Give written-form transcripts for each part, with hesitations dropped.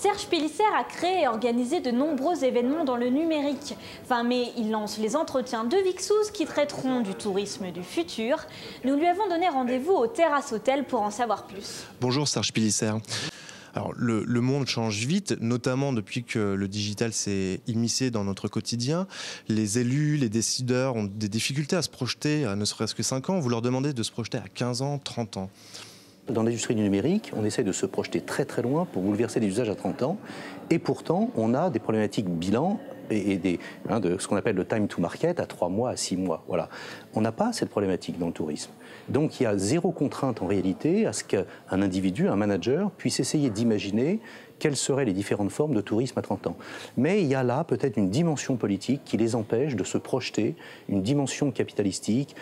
Serge Pélissière a créé et organisé de nombreux événements dans le numérique. Fin mai, il lance les entretiens de Vixouz qui traiteront du tourisme du futur. Nous lui avons donné rendez-vous au Terrasse Hôtel pour en savoir plus. Bonjour Serge Pélissière. Alors, le monde change vite, notamment depuis que le digital s'est immiscé dans notre quotidien. Les élus, les décideurs ont des difficultés à se projeter à ne serait-ce que 5 ans. Vous leur demandez de se projeter à 15 ans, 30 ans. Dans l'industrie du numérique, on essaie de se projeter très très loin pour bouleverser les usages à 30 ans. Et pourtant, on a des problématiques bilan et de ce qu'on appelle le time to market à 3 mois, à 6 mois. Voilà. On n'a pas cette problématique dans le tourisme. Donc il y a zéro contrainte en réalité à ce qu'un individu, un manager, puisse essayer d'imaginer quelles seraient les différentes formes de tourisme à 30 ans. Mais il y a là peut-être une dimension politique qui les empêche de se projeter, une dimension capitalistique,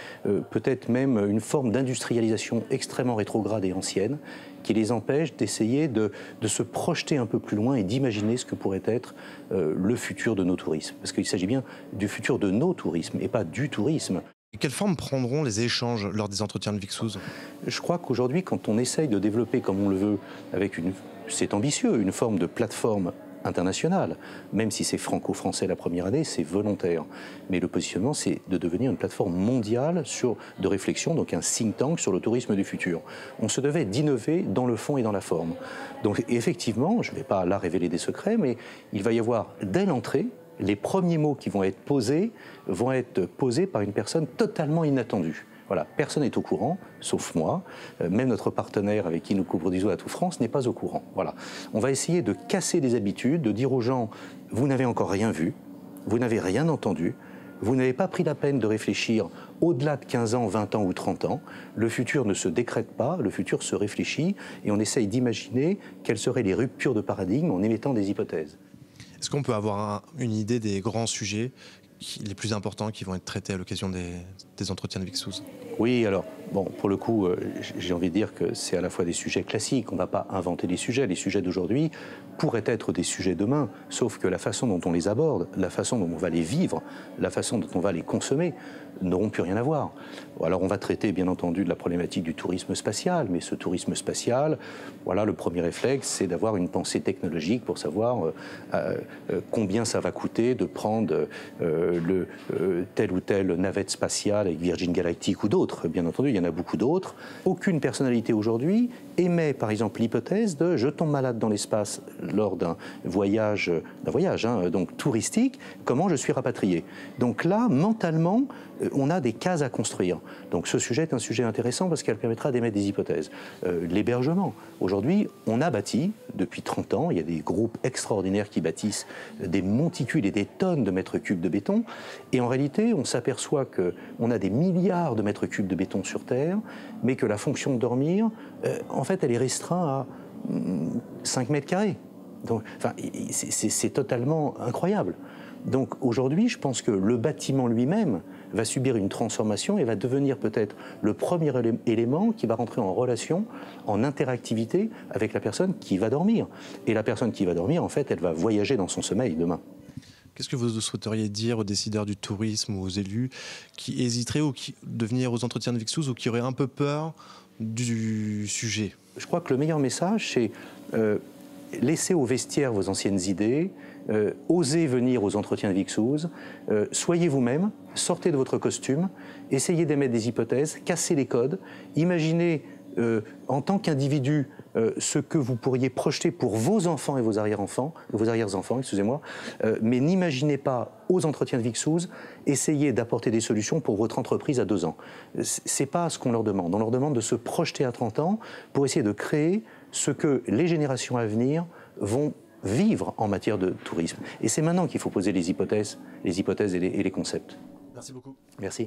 peut-être même une forme d'industrialisation extrêmement rétrograde et ancienne, qui les empêche d'essayer de se projeter un peu plus loin et d'imaginer ce que pourrait être le futur de nos tourismes. Parce qu'il s'agit bien du futur de nos tourismes et pas du tourisme. Quelle forme prendront les échanges lors des entretiens de Vixouz? Je crois qu'aujourd'hui, quand on essaye de développer, comme on le veut, c'est ambitieux, une forme de plateforme internationale, même si c'est franco-français la première année, c'est volontaire. Mais le positionnement, c'est de devenir une plateforme mondiale de réflexion, donc un think tank sur le tourisme du futur. On se devait d'innover dans le fond et dans la forme. Donc effectivement, je ne vais pas là révéler des secrets, mais il va y avoir, dès l'entrée, les premiers mots qui vont être posés par une personne totalement inattendue. Voilà, personne n'est au courant, sauf moi. Même notre partenaire avec qui nous coproduisons à Tout France n'est pas au courant. Voilà. On va essayer de casser des habitudes, de dire aux gens, vous n'avez encore rien vu, vous n'avez rien entendu, vous n'avez pas pris la peine de réfléchir au-delà de 15 ans, 20 ans ou 30 ans. Le futur ne se décrète pas, le futur se réfléchit et on essaye d'imaginer quelles seraient les ruptures de paradigme en émettant des hypothèses. Est-ce qu'on peut avoir une idée des grands sujets les plus importants qui vont être traités à l'occasion des entretiens de Vixouz? Oui, alors, bon, pour le coup, j'ai envie de dire que c'est à la fois des sujets classiques, on ne va pas inventer les sujets d'aujourd'hui pourraient être des sujets demain, sauf que la façon dont on les aborde, la façon dont on va les vivre, la façon dont on va les consommer, n'auront plus rien à voir. Alors on va traiter bien entendu de la problématique du tourisme spatial, mais ce tourisme spatial, voilà, le premier réflexe, c'est d'avoir une pensée technologique pour savoir combien ça va coûter de prendre telle ou telle navette spatiale avec Virgin Galactic ou d'autres. Bien entendu, il y en a beaucoup d'autres. Aucune personnalité aujourd'hui émet par exemple l'hypothèse de je tombe malade dans l'espace lors d'un voyage donc touristique, comment je suis rapatrié. Donc là, mentalement, on a des cases à construire. Donc ce sujet est un sujet intéressant parce qu'elle permettra d'émettre des hypothèses. L'hébergement. Aujourd'hui, on a bâti, depuis 30 ans, il y a des groupes extraordinaires qui bâtissent des monticules et des tonnes de mètres cubes de béton. Et en réalité, on s'aperçoit qu'on a des milliards de mètres cubes de béton sur Terre, mais que la fonction de dormir, en fait, elle est restreinte à 5 mètres carrés. Donc, enfin, c'est totalement incroyable. Donc aujourd'hui, je pense que le bâtiment lui-même va subir une transformation et va devenir peut-être le premier élément qui va rentrer en relation, en interactivité avec la personne qui va dormir. Et la personne qui va dormir, en fait, elle va voyager dans son sommeil demain. Qu'est-ce que vous souhaiteriez dire aux décideurs du tourisme ou aux élus qui hésiteraient de venir aux entretiens de Vixouz ou qui auraient un peu peur du sujet? Je crois que le meilleur message, c'est laissez au vestiaire vos anciennes idées, osez venir aux entretiens de Vixouz, soyez vous-même, sortez de votre costume, essayez d'émettre des hypothèses, cassez les codes, imaginez en tant qu'individu ce que vous pourriez projeter pour vos enfants et vos arrière-enfants, excusez-moi, mais n'imaginez pas aux entretiens de Vixouz, essayez d'apporter des solutions pour votre entreprise à 2 ans. C'est pas ce qu'on leur demande. On leur demande de se projeter à 30 ans pour essayer de créer ce que les générations à venir vont vivre en matière de tourisme. Et c'est maintenant qu'il faut poser les hypothèses et les concepts. Merci beaucoup. Merci.